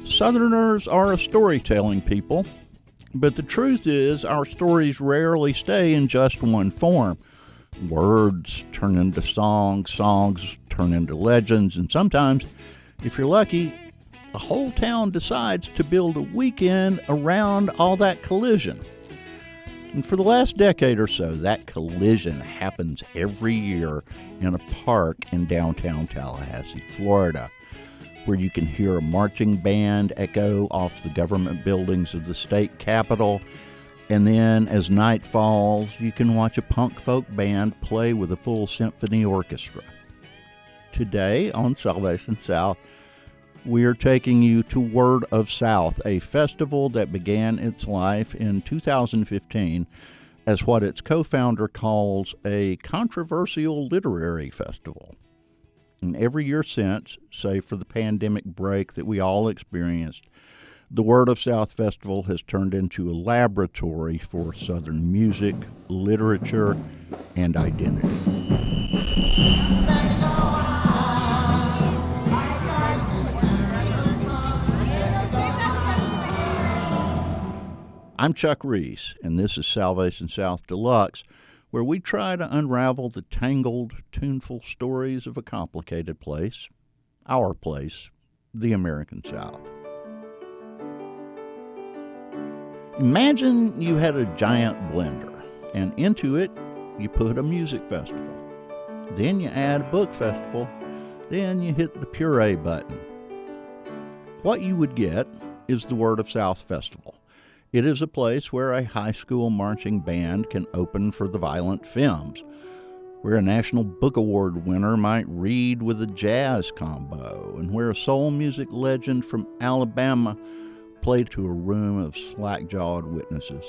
Southerners are a storytelling people, but the truth is our stories rarely stay in just one form. Words turn into songs, songs turn into legends, and sometimes, if you're lucky, the whole town decides to build a weekend around all that collision. And for the last decade or so, that collision happens every year in a park in downtown Tallahassee, Florida, where you can hear a marching band echo off the government buildings of the state capitol. And then, as night falls, you can watch a punk folk band play with a full symphony orchestra. Today on Salvation South, we are taking you to Word of South, a festival that began its life in 2015 as what its co-founder calls a controversial literary festival. And every year since, save for the pandemic break that we all experienced, the Word of South Festival has turned into a laboratory for Southern music, literature, and identity. I'm Chuck Reese, and this is Salvation South Deluxe, where we try to unravel the tangled, tuneful stories of a complicated place, our place, the American South. Imagine you had a giant blender, and into it you put a music festival. Then you add a book festival, then you hit the puree button. What you would get is the Word of South Festival. It is a place where a high school marching band can open for the Violent Femmes, where a National Book Award winner might read with a jazz combo, and where a soul music legend from Alabama played to a room of slack-jawed witnesses.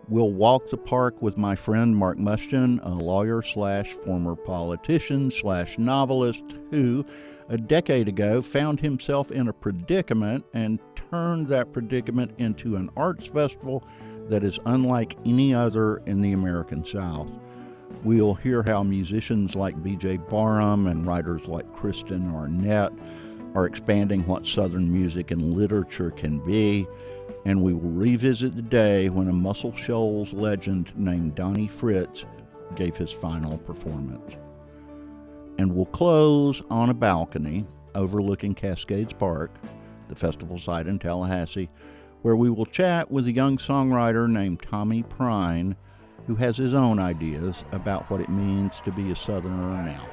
We'll walk the park with my friend Mark Mustian, a lawyer/former politician/novelist who, a decade ago, found himself in a predicament and turned that predicament into an arts festival that is unlike any other in the American South. We'll hear how musicians like B.J. Barham and writers like Kristen Arnett are expanding what Southern music and literature can be, and we will revisit the day when a Muscle Shoals legend named Donnie Fritz gave his final performance. And we'll close on a balcony overlooking Cascades Park, the festival site in Tallahassee, where we will chat with a young songwriter named Tommy Prine, who has his own ideas about what it means to be a Southerner now.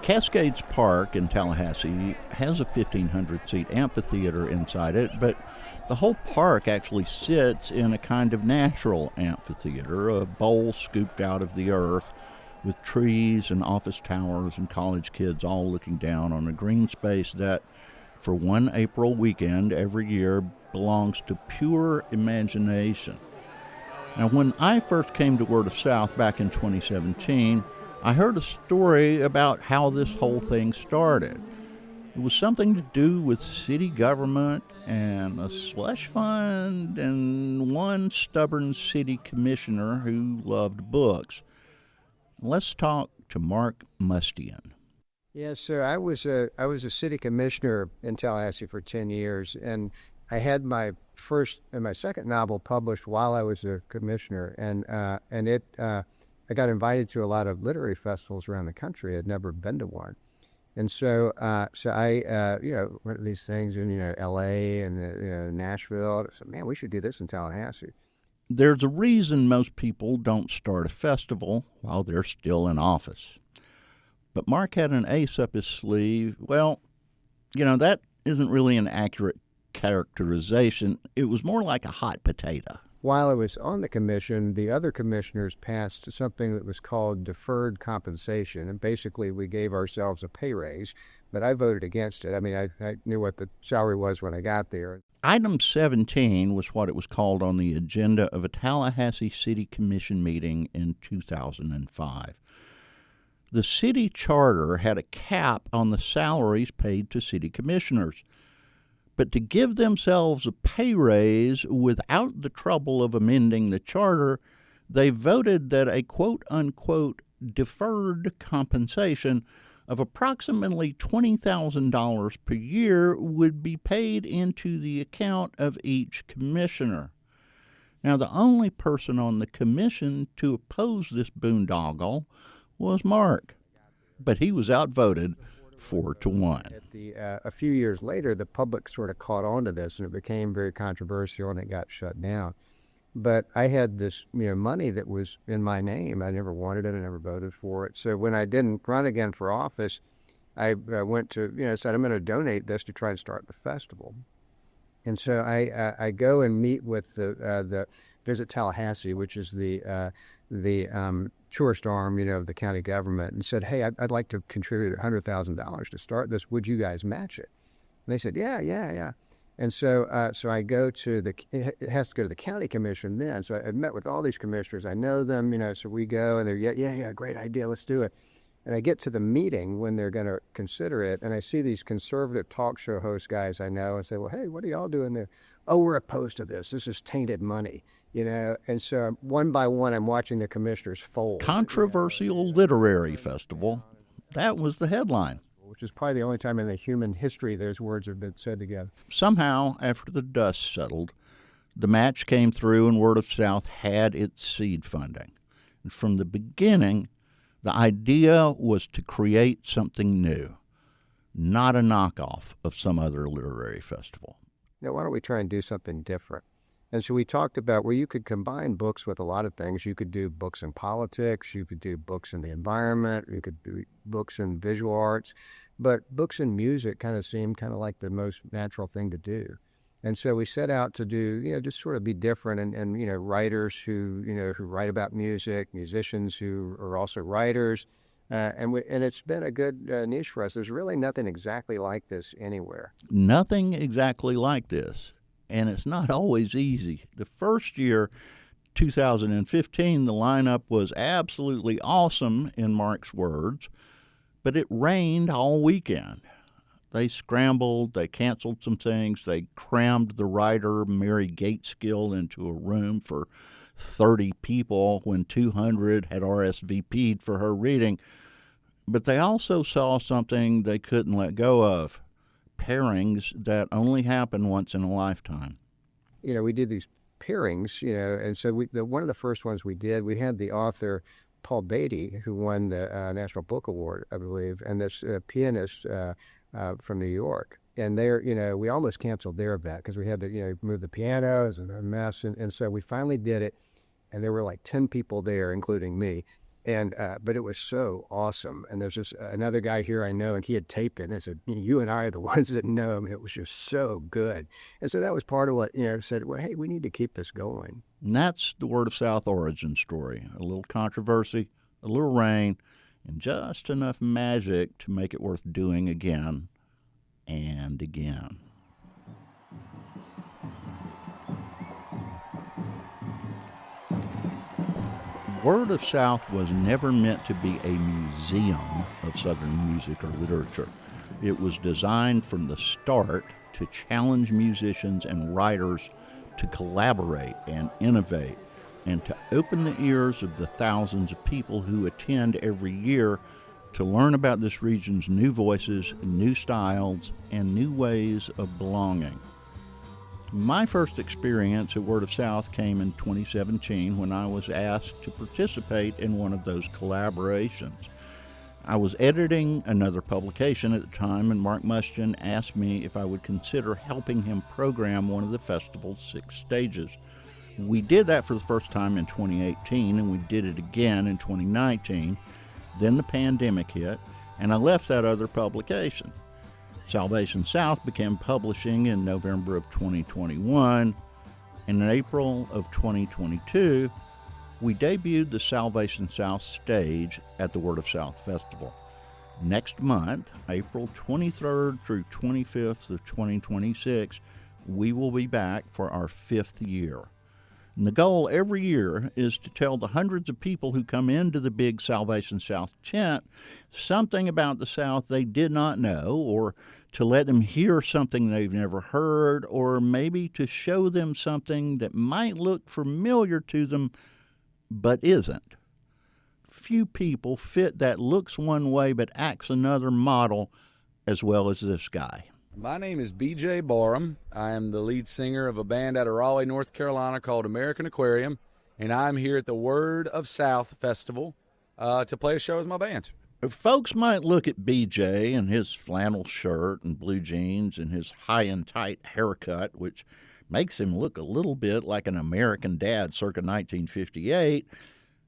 Cascades Park in Tallahassee has a 1,500-seat amphitheater inside it, but the whole park actually sits in a kind of natural amphitheater, a bowl scooped out of the earth with trees and office towers and college kids all looking down on a green space that, for one April weekend every year, belongs to pure imagination. Now, when I first came to Word of South back in 2017, I heard a story about how this whole thing started. It was something to do with city government and a slush fund and one stubborn city commissioner who loved books. Let's talk to Mark Mustian. Yes, sir. I was a city commissioner in Tallahassee for 10 years, and I had my first and my second novel published while I was a commissioner, and I got invited to a lot of literary festivals around the country. I'd never been to one. And so I went to these things in, L.A. and Nashville. I said, man, we should do this in Tallahassee. There's a reason most people don't start a festival while they're still in office. But Mark had an ace up his sleeve. Well, that isn't really an accurate characterization. It was more like a hot potato. While I was on the commission, the other commissioners passed something that was called deferred compensation, and basically we gave ourselves a pay raise, but I voted against it. I mean, I knew what the salary was when I got there. Item 17 was what it was called on the agenda of a Tallahassee City Commission meeting in 2005. The city charter had a cap on the salaries paid to city commissioners. But to give themselves a pay raise without the trouble of amending the charter, they voted that a quote-unquote deferred compensation of approximately $20,000 per year would be paid into the account of each commissioner. Now, the only person on the commission to oppose this boondoggle was Mark, but he was outvoted 4-1. A few years later, the public sort of caught on to this, and it became very controversial, and it got shut down. But I had this, money that was in my name. I never wanted it. I never voted for it. So when I didn't run again for office, I went to, said I'm going to donate this to try and start the festival. And so I go and meet with the Visit Tallahassee, which is the tourist arm, of the county government, and said, hey, I'd like to contribute $100,000 to start this. Would you guys match it? And they said, yeah. And so I go to it has to go to the county commission then. So I met with all these commissioners. I know them, so we go, and they're, yeah, great idea, let's do it. And I get to the meeting when they're going to consider it, and I see these conservative talk show host guys I know and say, well, hey, what are y'all doing there? Oh, we're opposed to this. This is tainted money, And so one by one, I'm watching the commissioners fold. Controversial Literary Festival. That was the headline. Which is probably the only time in the human history those words have been said together. Somehow, after the dust settled, the match came through and Word of South had its seed funding. And from the beginning, the idea was to create something new, not a knockoff of some other literary festival. Now, why don't we try and do something different? And so we talked about where you could combine books with a lot of things. You could do books in politics, you could do books in the environment, you could do books in visual arts, but books in music kind of seemed kind of like the most natural thing to do. And so we set out to do, just sort of be different and writers who write about music, musicians who are also writers. And it's been a good niche for us. There's really nothing exactly like this anywhere. Nothing exactly like this. And it's not always easy. The first year, 2015, the lineup was absolutely awesome, in Mark's words, but it rained all weekend. They scrambled, they canceled some things, they crammed the writer Mary Gateskill into a room for 30 people when 200 had RSVP'd for her reading. But they also saw something they couldn't let go of. Pairings that only happen once in a lifetime. We did these pairings, and so one of the first ones we did, we had the author Paul Beatty, who won the National Book Award, I believe, and this pianist from New York. And they're, we almost canceled their event because we had to, move the pianos and a mess. And so we finally did it, and there were like 10 people there, including me. But it was so awesome. And there's this another guy here I know, and he had taped it. And I said, you and I are the ones that know him. It was just so good. And so that was part of what, said, well, hey, we need to keep this going. And that's the Word of South origin story. A little controversy, a little rain, and just enough magic to make it worth doing again and again. Word of South was never meant to be a museum of Southern music or literature. It was designed from the start to challenge musicians and writers to collaborate and innovate, and to open the ears of the thousands of people who attend every year to learn about this region's new voices, new styles, and new ways of belonging. My first experience at Word of South came in 2017 when I was asked to participate in one of those collaborations. I was editing another publication at the time, and Mark Mustian asked me if I would consider helping him program one of the festival's 6 stages. We did that for the first time in 2018, and we did it again in 2019. Then the pandemic hit, and I left that other publication. Salvation South began publishing in November of 2021, and in April of 2022, we debuted the Salvation South stage at the Word of South Festival. Next month, April 23rd through 25th of 2026, we will be back for our 5th year. And the goal every year is to tell the hundreds of people who come into the big Salvation South tent something about the South they did not know, or to let them hear something they've never heard, or maybe to show them something that might look familiar to them but isn't. few people fit that looks one way but acts another model as well as this guy. My name is B.J. Barham. I am the lead singer of a band out of Raleigh, North Carolina called American Aquarium, and I'm here at the Word of South Festival to play a show with my band. Folks might look at B.J. and his flannel shirt and blue jeans and his high and tight haircut, which makes him look a little bit like an American Dad circa 1958,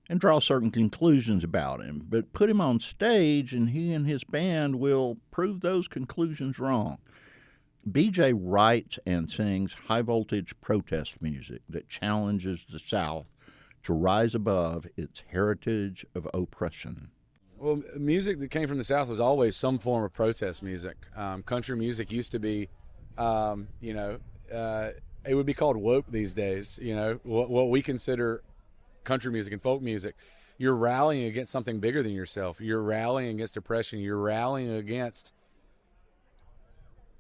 and draw certain conclusions about him. But put him on stage and he and his band will prove those conclusions wrong. B.J. writes and sings high-voltage protest music that challenges the South to rise above its heritage of oppression. Well, music that came from the South was always some form of protest music. Country music used to be, it would be called woke these days, what we consider country music and folk music. You're rallying against something bigger than yourself. You're rallying against oppression.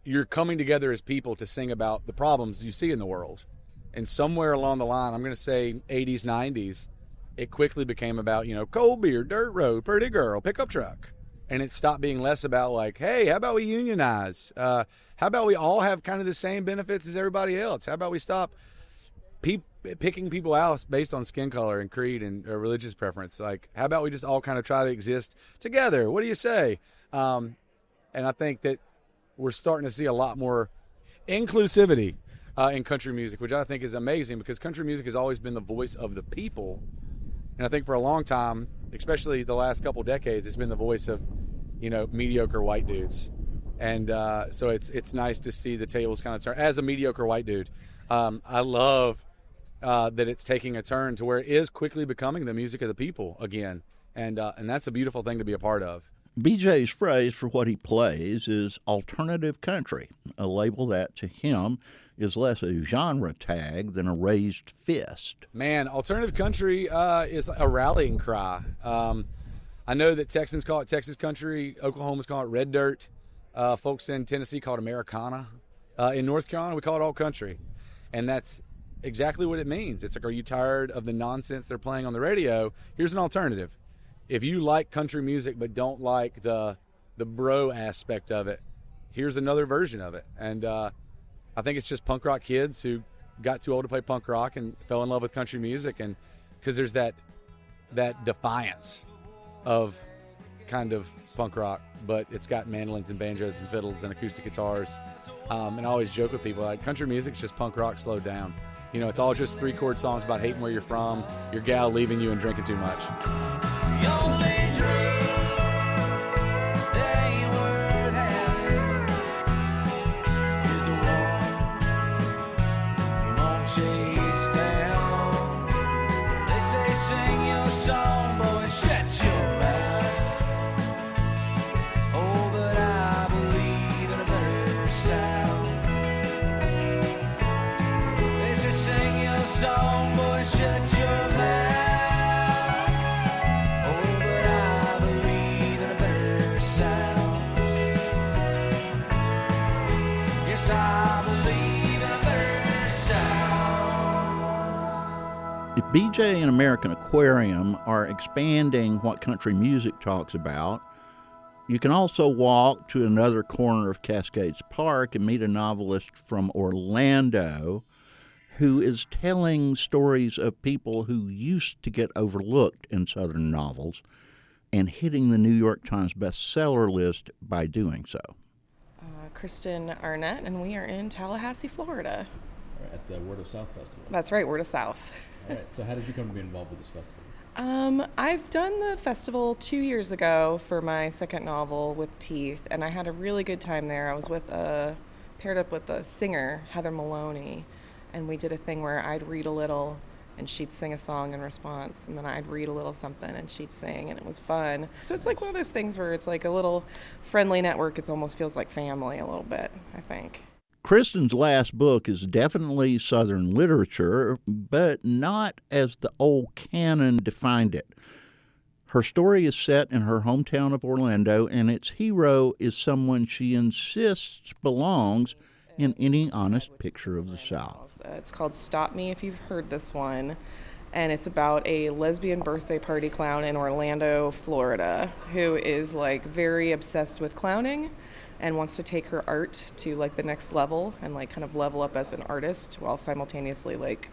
You're coming together as people to sing about the problems you see in the world. And somewhere along the line, I'm going to say 80s, 90s, it quickly became about, cold beer, dirt road, pretty girl, pickup truck. And it stopped being less about like, hey, how about we unionize? How about we all have kind of the same benefits as everybody else? How about we stop picking people out based on skin color and creed and religious preference? Like, how about we just all kind of try to exist together? What do you say? And I think that we're starting to see a lot more inclusivity in country music, which I think is amazing because country music has always been the voice of the people. And I think for a long time, especially the last couple decades, it's been the voice of, mediocre white dudes. And so it's nice to see the tables kind of turn. As a mediocre white dude, I love that it's taking a turn to where it is quickly becoming the music of the people again. And that's a beautiful thing to be a part of. BJ's phrase for what he plays is alternative country, a label that to him is less a genre tag than a raised fist. Man, alternative country is a rallying cry. I know that Texans call it Texas country, Oklahomans call it red dirt, folks in Tennessee call it Americana. In North Carolina, we call it all country. And that's exactly what it means. It's like, are you tired of the nonsense they're playing on the radio? Here's an alternative. If you like country music but don't like the bro aspect of it, here's another version of it. And I think it's just punk rock kids who got too old to play punk rock and fell in love with country music, and because there's that defiance of kind of punk rock, but it's got mandolins and banjos and fiddles and acoustic guitars. And I always joke with people, like, country music's just punk rock slowed down. It's all just 3-chord songs about hating where you're from, your gal leaving you and drinking too much. If BJ and American Aquarium are expanding what country music talks about, you can also walk to another corner of Cascades Park and meet a novelist from Orlando who is telling stories of people who used to get overlooked in Southern novels and hitting the New York Times bestseller list by doing so. Kristen Arnett, and we are in Tallahassee, Florida. All right, at the Word of South Festival. That's right, Word of South. All right, so how did you come to be involved with this festival? I've done the festival 2 years ago for my second novel with Teeth, and I had a really good time there. I was paired up with a singer, Heather Maloney, and we did a thing where I'd read a little and she'd sing a song in response, and then I'd read a little something and she'd sing, and it was fun. So it's like one of those things where it's like a little friendly network. It almost feels like family a little bit, I think. Kristen's last book is definitely Southern literature, but not as the old canon defined it. Her story is set in her hometown of Orlando, and its hero is someone she insists belongs in any honest picture of the South. It's called Stop Me If You've Heard This One, and it's about a lesbian birthday party clown in Orlando, Florida, who is like very obsessed with clowning and wants to take her art to like the next level and like kind of level up as an artist while simultaneously like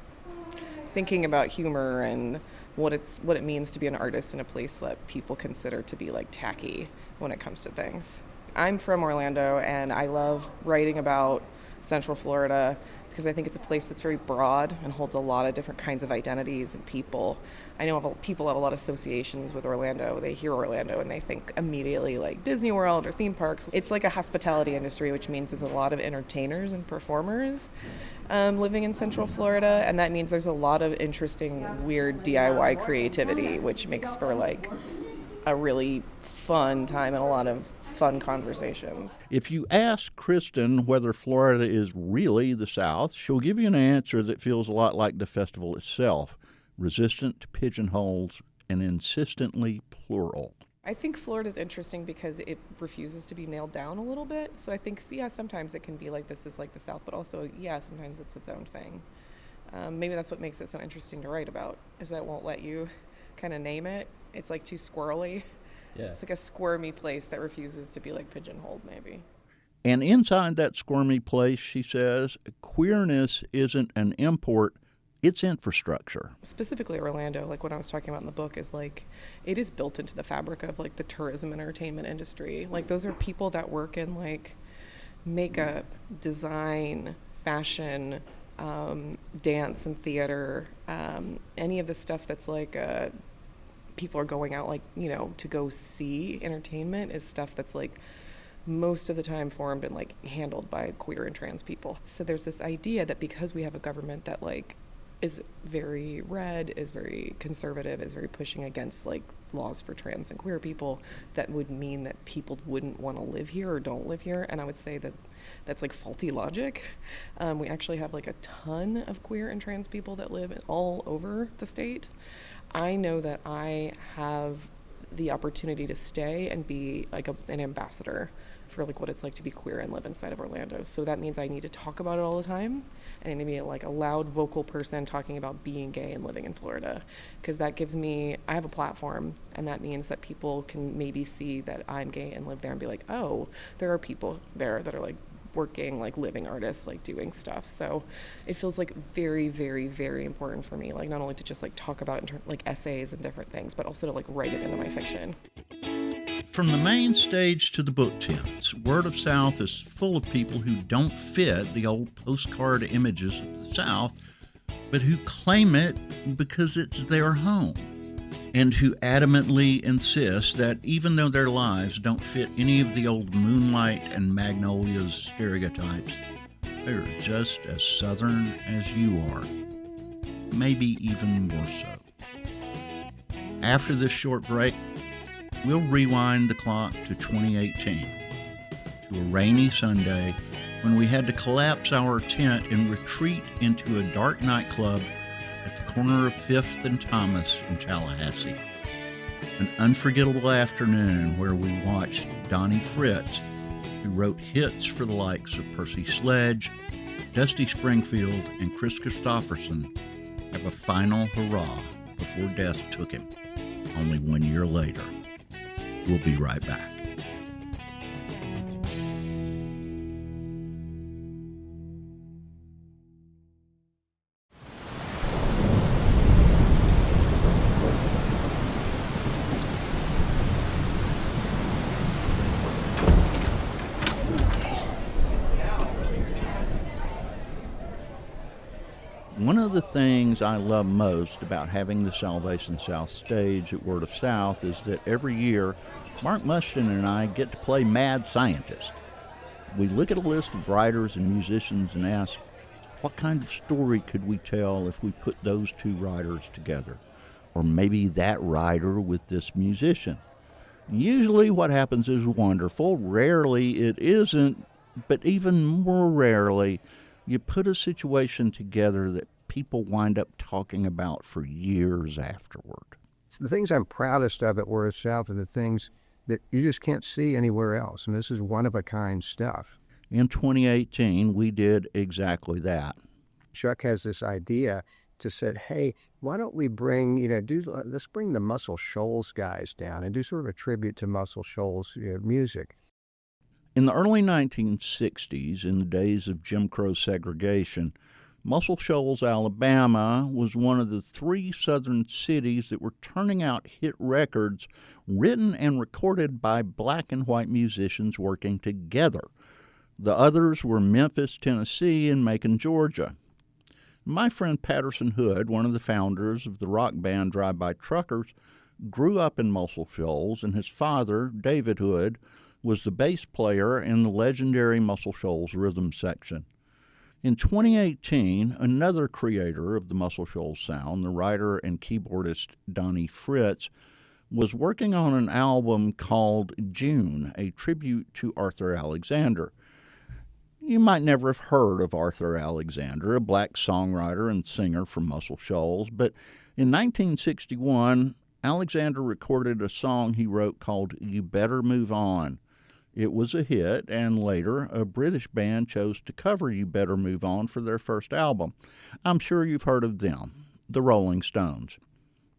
thinking about humor and what it means to be an artist in a place that people consider to be like tacky when it comes to things. I'm from Orlando and I love writing about Central Florida because I think it's a place that's very broad and holds a lot of different kinds of identities and people. I know people have a lot of associations with Orlando. They hear Orlando and they think immediately like Disney World or theme parks. It's like a hospitality industry, which means there's a lot of entertainers and performers living in Central Florida, and that means there's a lot of interesting, weird DIY creativity, which makes for like a really fun time and a lot of fun conversations. If you ask Kristen whether Florida is really the South, she'll give you an answer that feels a lot like the festival itself, resistant to pigeonholes and insistently plural. I think Florida's interesting because it refuses to be nailed down a little bit. So I think, yeah, sometimes it can be like this is like the South, but also, yeah, sometimes it's its own thing. Maybe that's what makes it so interesting to write about, is that it won't let you kind of name it. It's like too squirrely. Yeah. It's like a squirmy place that refuses to be like pigeonholed, maybe. And inside that squirmy place, she says, queerness isn't an import, it's infrastructure. Specifically Orlando, like what I was talking about in the book, is like it is built into the fabric of like the tourism and entertainment industry. Like those are people that work in like makeup, design, fashion, dance and theater, any of the stuff that's like people are going out like, you know, to go see entertainment is stuff that's like most of the time formed and like handled by queer and trans people. So there's this idea that because we have a government that like is very red, is very conservative, is very pushing against like laws for trans and queer people, that would mean that people wouldn't want to live here or don't live here. And I would say that that's like faulty logic. We actually have like a ton of queer and trans people that live all over the state. I know that I have the opportunity to stay and be like an ambassador for like what it's like to be queer and live inside of Orlando. So that means I need to talk about it all the time, and I need to be like a loud vocal person talking about being gay and living in Florida, because that gives me, I have a platform, and that means that people can maybe see that I'm gay and live there and be like, oh, there are people there that are like working, like living artists, like doing stuff. So it feels like very, very, very important for me, like not only to just like talk about it in like essays and different things, but also to like write it into my fiction. From the main stage to the book tents, Word of South is full of people who don't fit the old postcard images of the South, but who claim it because it's their home, and who adamantly insist that even though their lives don't fit any of the old Moonlight and Magnolias stereotypes, they're just as Southern as you are, maybe even more so. After this short break, we'll rewind the clock to 2018, to a rainy Sunday when we had to collapse our tent and retreat into a dark nightclub at the corner of 5th and Thomas in Tallahassee. An unforgettable afternoon where we watched Donnie Fritz, who wrote hits for the likes of Percy Sledge, Dusty Springfield, and Chris Christopherson, have a final hurrah before death took him, only 1 year later. We'll be right back. One of the things I love most about having the Salvation South stage at Word of South is that every year, Mark Mushton and I get to play Mad Scientist. We look at a list of writers and musicians and ask, what kind of story could we tell if we put those two writers together? Or maybe that writer with this musician. Usually what happens is wonderful. Rarely it isn't, but even more rarely, you put a situation together that people wind up talking about for years afterward. So the things I'm proudest of at Word of South are the things that you just can't see anywhere else. And this is one-of-a-kind stuff. In 2018, we did exactly that. Chuck has this idea to said, hey, why don't we bring, let's bring the Muscle Shoals guys down and do sort of a tribute to Muscle Shoals music. In the early 1960s, in the days of Jim Crow segregation, Muscle Shoals, Alabama was one of the 3 southern cities that were turning out hit records written and recorded by black and white musicians working together. The others were Memphis, Tennessee, and Macon, Georgia. My friend Patterson Hood, one of the founders of the rock band Drive-By Truckers, grew up in Muscle Shoals, and his father, David Hood, was the bass player in the legendary Muscle Shoals rhythm section. In 2018, another creator of the Muscle Shoals sound, the writer and keyboardist Donnie Fritz, was working on an album called June, a tribute to Arthur Alexander. You might never have heard of Arthur Alexander, a black songwriter and singer from Muscle Shoals, but in 1961, Alexander recorded a song he wrote called You Better Move On. It was a hit, and later, a British band chose to cover You Better Move On for their first album. I'm sure you've heard of them, the Rolling Stones.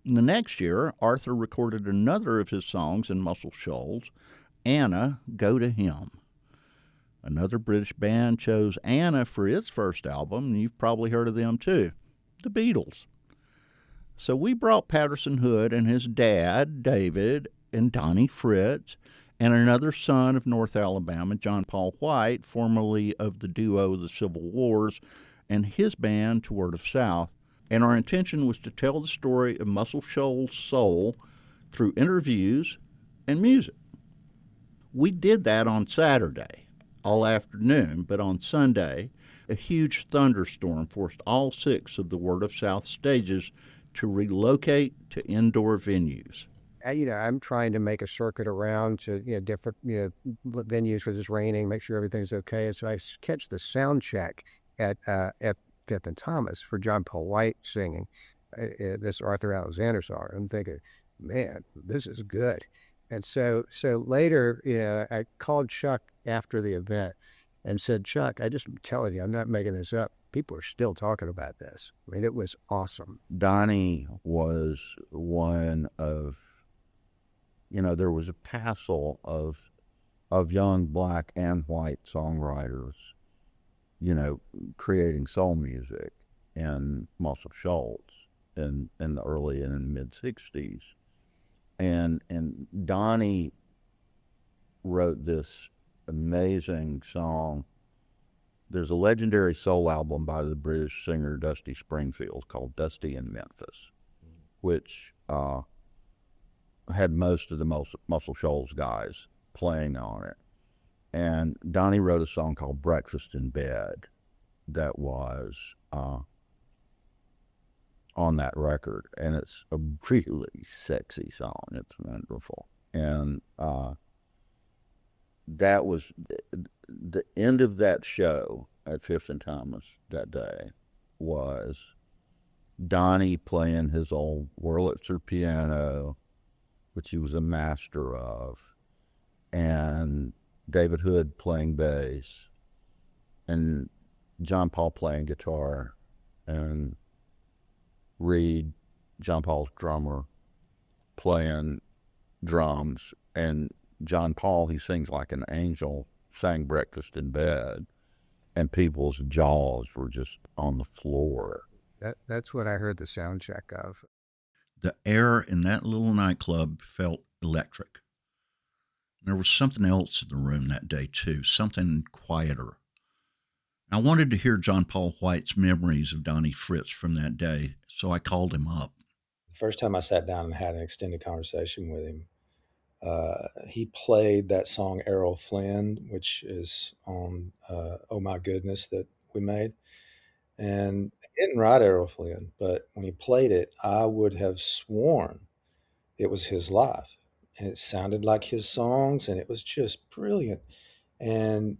In the next year, Arthur recorded another of his songs in Muscle Shoals, Anna, Go to Him. Another British band chose Anna for its first album, and you've probably heard of them too, the Beatles. So we brought Patterson Hood and his dad, David, and Donnie Fritz, and another son of North Alabama, John Paul White, formerly of the duo The Civil Wars, and his band to Word of South. And our intention was to tell the story of Muscle Shoals soul through interviews and music. We did that on Saturday, all afternoon, but on Sunday, a huge thunderstorm forced all 6 of the Word of South stages to relocate to indoor venues. I'm trying to make a circuit around to different venues because it's raining, make sure everything's okay. And so I catch the sound check at Fifth and Thomas for John Paul White singing this Arthur Alexander song. I'm thinking, man, this is good. And so later, I called Chuck after the event and said, Chuck, I just am telling you, I'm not making this up. People are still talking about this. I mean, it was awesome. Donnie was one of, there was a passel of young black and white songwriters, creating soul music in Muscle Shoals in the early and mid-'60s. And Donnie wrote this amazing song. There's a legendary soul album by the British singer Dusty Springfield called Dusty in Memphis, which had most of the Muscle Shoals guys playing on it. And Donnie wrote a song called Breakfast in Bed that was on that record. And it's a really sexy song. It's wonderful. And that was the end of that show at Fifth and Thomas that day was Donnie playing his old Wurlitzer piano, which he was a master of, and David Hood playing bass, and John Paul playing guitar, and Reed, John Paul's drummer, playing drums, and John Paul, he sings like an angel, sang Breakfast in Bed, and people's jaws were just on the floor. That's what I heard the sound check of. The air in that little nightclub felt electric. There was something else in the room that day, too, something quieter. I wanted to hear John Paul White's memories of Donnie Fritz from that day, so I called him up. The first time I sat down and had an extended conversation with him, he played that song Errol Flynn, which is on Oh My Goodness that we made. And he didn't write Errol Flynn, but when he played it, I would have sworn it was his life. And it sounded like his songs, and it was just brilliant. And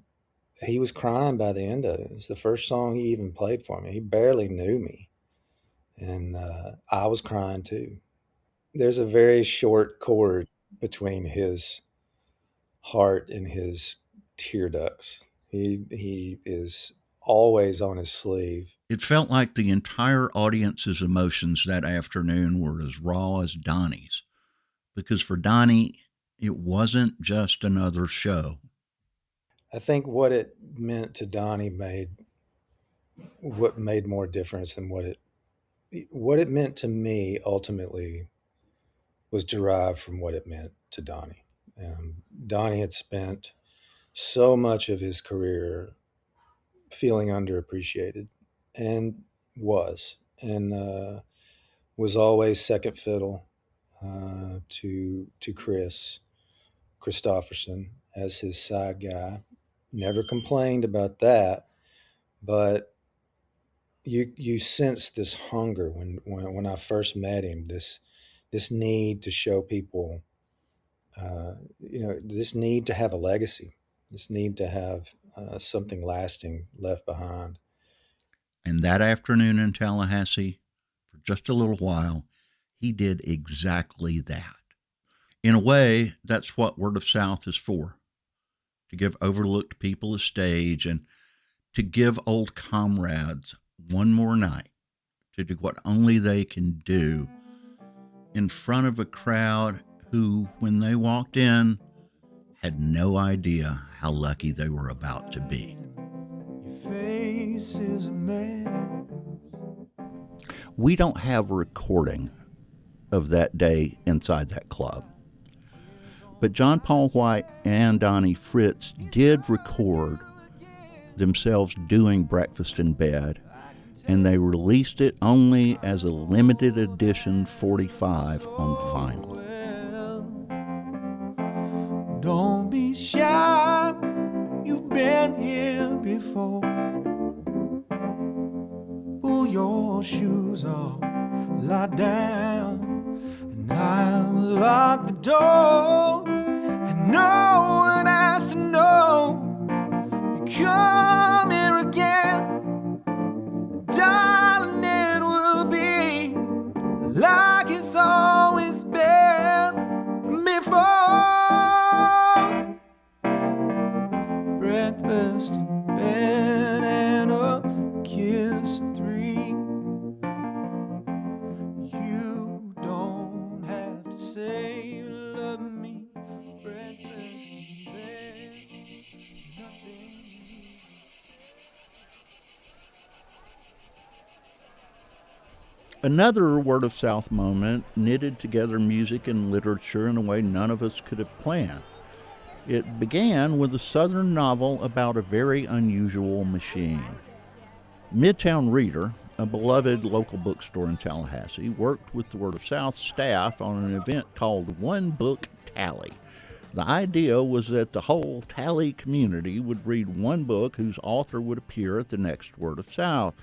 he was crying by the end of it. It was the first song he even played for me. He barely knew me. And I was crying too. There's a very short cord between his heart and his tear ducts. He is always on his sleeve It felt like the entire audience's emotions that afternoon were as raw as Donnie's, because for Donnie, it wasn't just another show. I think what it meant to Donnie made more difference than what it meant to me ultimately was derived from what it meant to Donnie. Donnie had spent so much of his career feeling underappreciated, and was always second fiddle to Chris Christopherson as his side guy. Never complained about that, but you sense this hunger when I first met him, this need to show people, this need to have a legacy, this need to have something lasting left behind. And that afternoon in Tallahassee, for just a little while, he did exactly that. In a way, that's what Word of South is for, to give overlooked people a stage and to give old comrades one more night to do what only they can do in front of a crowd who, when they walked in, had no idea how lucky they were about to be. Your face is a mess. We don't have a recording of that day inside that club, but John Paul White and Donnie Fritz did record themselves doing Breakfast in Bed, and they released it only as a limited edition 45 on vinyl. Well, don't be shy, you've been here before. Pull your shoes off, lie down, and I'll lock the door, and no one has to know you come here again. Darling, it will be like it's always been before. Breakfast in bed and a kiss at 3. You don't have to say you love me. Breakfast in bed, nothing. Another Word of South moment knitted together music and literature in a way none of us could have planned. It began with a Southern novel about a very unusual machine. Midtown Reader, a beloved local bookstore in Tallahassee, worked with the Word of South staff on an event called One Book Tally. The idea was that the whole Tally community would read one book whose author would appear at the next Word of South.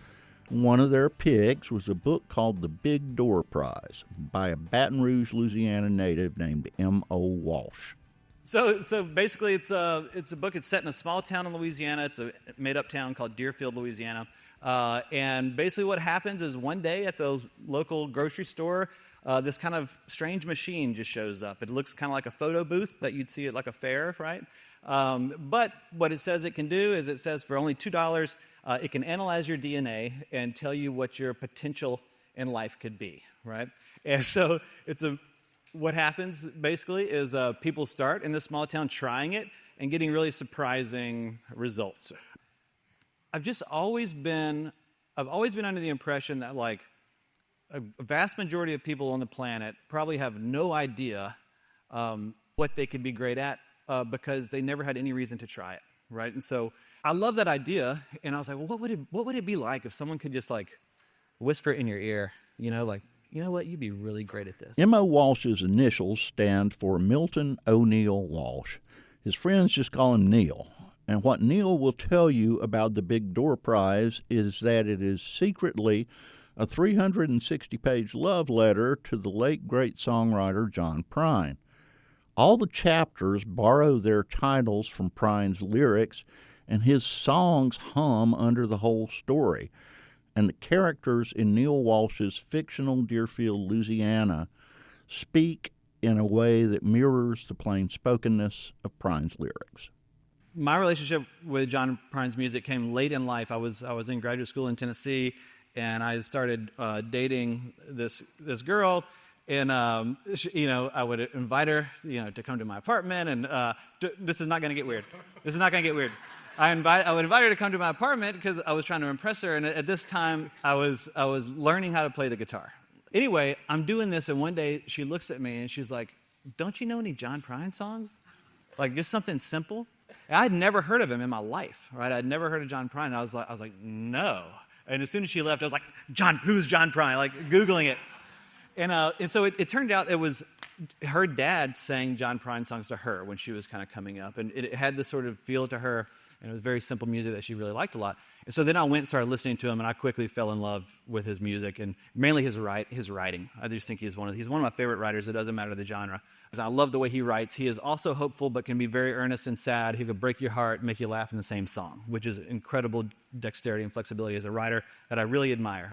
One of their picks was a book called The Big Door Prize by a Baton Rouge, Louisiana native named M.O. Walsh. So basically, it's a book. It's set in a small town in Louisiana. It's a made-up town called Deerfield, Louisiana. And basically, what happens is one day at the local grocery store, this kind of strange machine just shows up. It looks kind of like a photo booth that you'd see at like a fair, right? But what it says it can do is it says for only $2, it can analyze your DNA and tell you what your potential in life could be, right? And so what happens basically is people start in this small town trying it and getting really surprising results. I've always been under the impression that like a vast majority of people on the planet probably have no idea what they could be great at because they never had any reason to try it, right? And so I love that idea, and I was like, well, what would it be like if someone could just like whisper in your ear, like, you know what, you'd be really great at this. M.O. Walsh's initials stand for Milton O'Neill Walsh. His friends just call him Neil. And what Neil will tell you about the Big Door Prize is that it is secretly a 360-page love letter to the late great songwriter John Prine. All the chapters borrow their titles from Prine's lyrics, and his songs hum under the whole story. And the characters in Neil Walsh's fictional Deerfield, Louisiana, speak in a way that mirrors the plain-spokenness of Prine's lyrics. my relationship with John Prine's music came late in life. I was in graduate school in Tennessee, and I started dating this girl. And I would invite her, to come to my apartment. And this is not going to get weird. This is not going to get weird. I would invite her to come to my apartment because I was trying to impress her. And at this time, I was learning how to play the guitar. Anyway, I'm doing this, and one day she looks at me and she's like, "Don't you know any John Prine songs? Like just something simple?" And I'd never heard of him in my life, right? I'd never heard of John Prine. And I was like, "No." And as soon as she left, I was like, "Who's John Prine?" Like Googling it. And so it turned out it was her dad sang John Prine songs to her when she was kind of coming up. And it had this sort of feel to her, and it was very simple music that she really liked a lot. And so then I went and started listening to him, and I quickly fell in love with his music and mainly his writing. I just think he's one of my favorite writers. It doesn't matter the genre. I love the way he writes. He is also hopeful, but can be very earnest and sad. He could break your heart and make you laugh in the same song, which is incredible dexterity and flexibility as a writer that I really admire.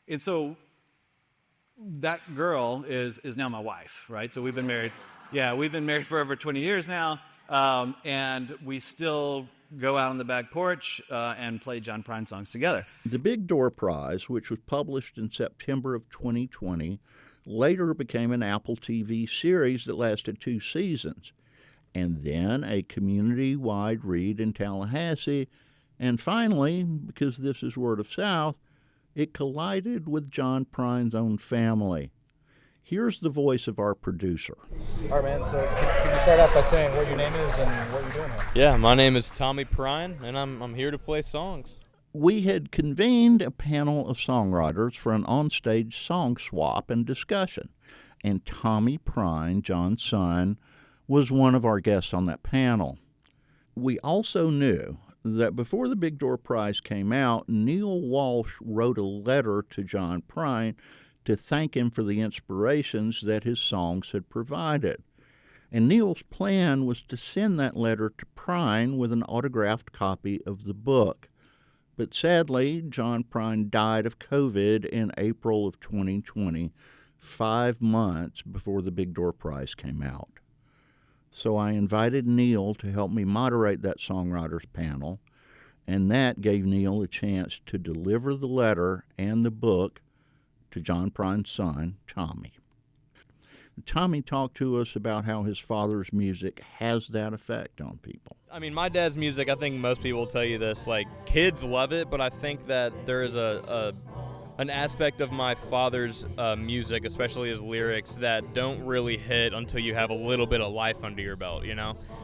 And so that girl is now my wife, right? So we've been married. Yeah, we've been married for over 20 years now, and we still go out on the back porch and play John Prine songs together. The Big Door Prize, which was published in September of 2020, later became an Apple TV series that lasted 2 seasons, and then a community-wide read in Tallahassee, and finally, because this is word of South, it collided with John Prine's own family. Here's the voice of our producer. All right, man, so can you start off by saying what your name is and what you're doing here? Yeah, my name is Tommy Prine, and I'm here to play songs. We had convened a panel of songwriters for an onstage song swap and discussion, and Tommy Prine, John's son, was one of our guests on that panel. We also knew that before the Big Door Prize came out, Neil Walsh wrote a letter to John Prine to thank him for the inspirations that his songs had provided. And Neil's plan was to send that letter to Prine with an autographed copy of the book. But sadly, John Prine died of COVID in April of 2020, 5 months before the Big Door Prize came out. So I invited Neil to help me moderate that songwriters panel, and that gave Neil a chance to deliver the letter and the book to John Prine's son, Tommy. Tommy talked to us about how his father's music has that effect on people. I mean, my dad's music, I think most people will tell you this, like, kids love it, but I think that there is an aspect of my father's music, especially his lyrics, that don't really hit until you have a little bit of life under your belt,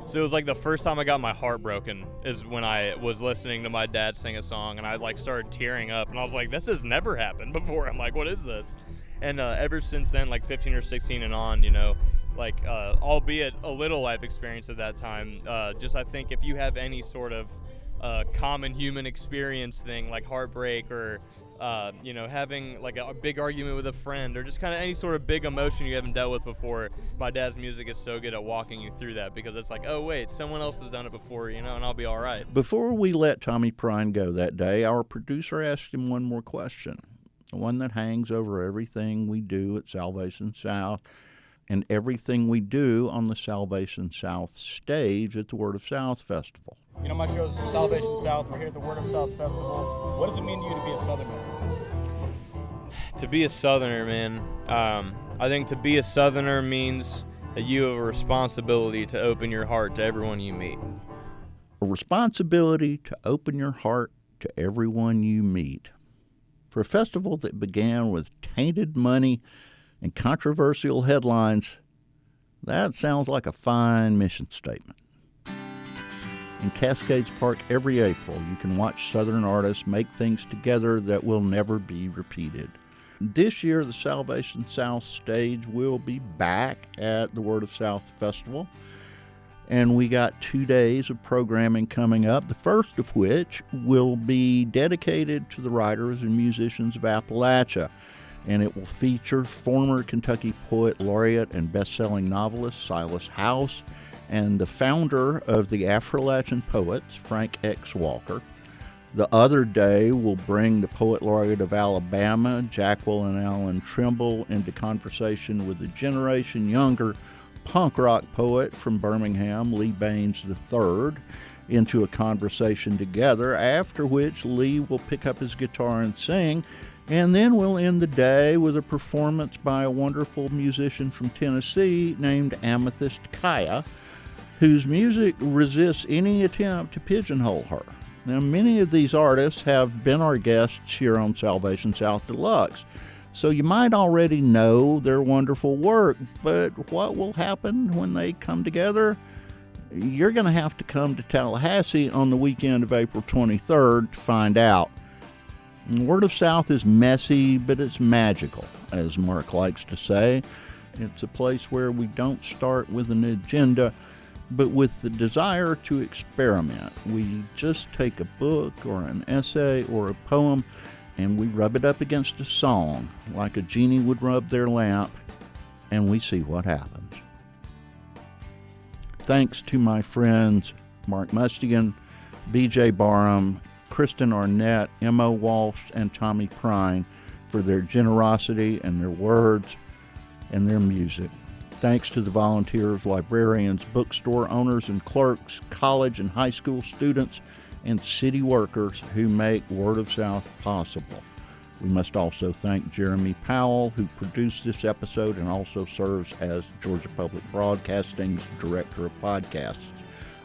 So it was like the first time I got my heart broken is when I was listening to my dad sing a song, and I started tearing up, and I was like, this has never happened before. I'm like, what is this? And ever since then, like 15 or 16 and on, albeit a little life experience at that time, I think if you have any sort of common human experience thing like heartbreak or having like a big argument with a friend or just kind of any sort of big emotion you haven't dealt with before, my dad's music is so good at walking you through that, because it's like, oh wait, someone else has done it before, and I'll be all right. Before we let Tommy Prine go that day, our producer asked him one more question, one that hangs over everything we do at Salvation South and everything we do on the Salvation South stage at the Word of South Festival. My show is Salvation South. We're here at the Word of South Festival. What does it mean to you to be a Southerner? To be a Southerner, man, I think to be a Southerner means that you have a responsibility to open your heart to everyone you meet. A responsibility to open your heart to everyone you meet. For a festival that began with tainted money and controversial headlines, that sounds like a fine mission statement. In Cascades Park every April, you can watch Southern artists make things together that will never be repeated. This year, the Salvation South stage will be back at the Word of South Festival, and we got 2 days of programming coming up, the first of which will be dedicated to the writers and musicians of Appalachia, and it will feature former Kentucky Poet Laureate and best-selling novelist Silas House and the founder of the Affrilachian Poets, Frank X. Walker. The other day will bring the Poet Laureate of Alabama, Jacqueline Allen Trimble, into conversation with the generation younger punk rock poet from Birmingham, Lee Baines III, into a conversation together, after which Lee will pick up his guitar and sing, and then we'll end the day with a performance by a wonderful musician from Tennessee named Amethyst Kaya, whose music resists any attempt to pigeonhole her. Now, many of these artists have been our guests here on Salvation South Deluxe, so you might already know their wonderful work, but what will happen when they come together? You're going to have to come to Tallahassee on the weekend of April 23rd to find out. Word of South is messy, but it's magical, as Mark likes to say. It's a place where we don't start with an agenda, but with the desire to experiment. We just take a book or an essay or a poem and we rub it up against a song, like a genie would rub their lamp, and we see what happens. Thanks to my friends Mark Mustigan, BJ Barham, Kristen Arnett, Emma Walsh, and Tommy Prine for their generosity and their words and their music. Thanks to the volunteers, librarians, bookstore owners and clerks, college and high school students, and city workers who make Word of South possible. We must also thank Jeremy Powell, who produced this episode and also serves as Georgia Public Broadcasting's Director of Podcasts.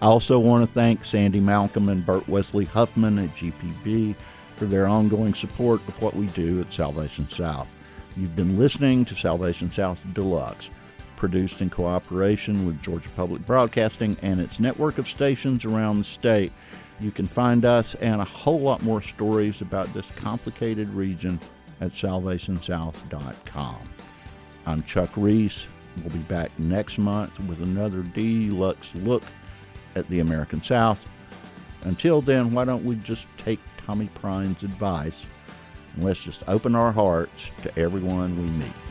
I also want to thank Sandy Malcolm and Bert Wesley Huffman at GPB for their ongoing support of what we do at Salvation South. You've been listening to Salvation South Deluxe, produced in cooperation with Georgia Public Broadcasting and its network of stations around the state. You can find us and a whole lot more stories about this complicated region at salvationsouth.com. I'm Chuck Reese. We'll be back next month with another deluxe look at the American South. Until then, why don't we just take Tommy Prine's advice and let's just open our hearts to everyone we meet.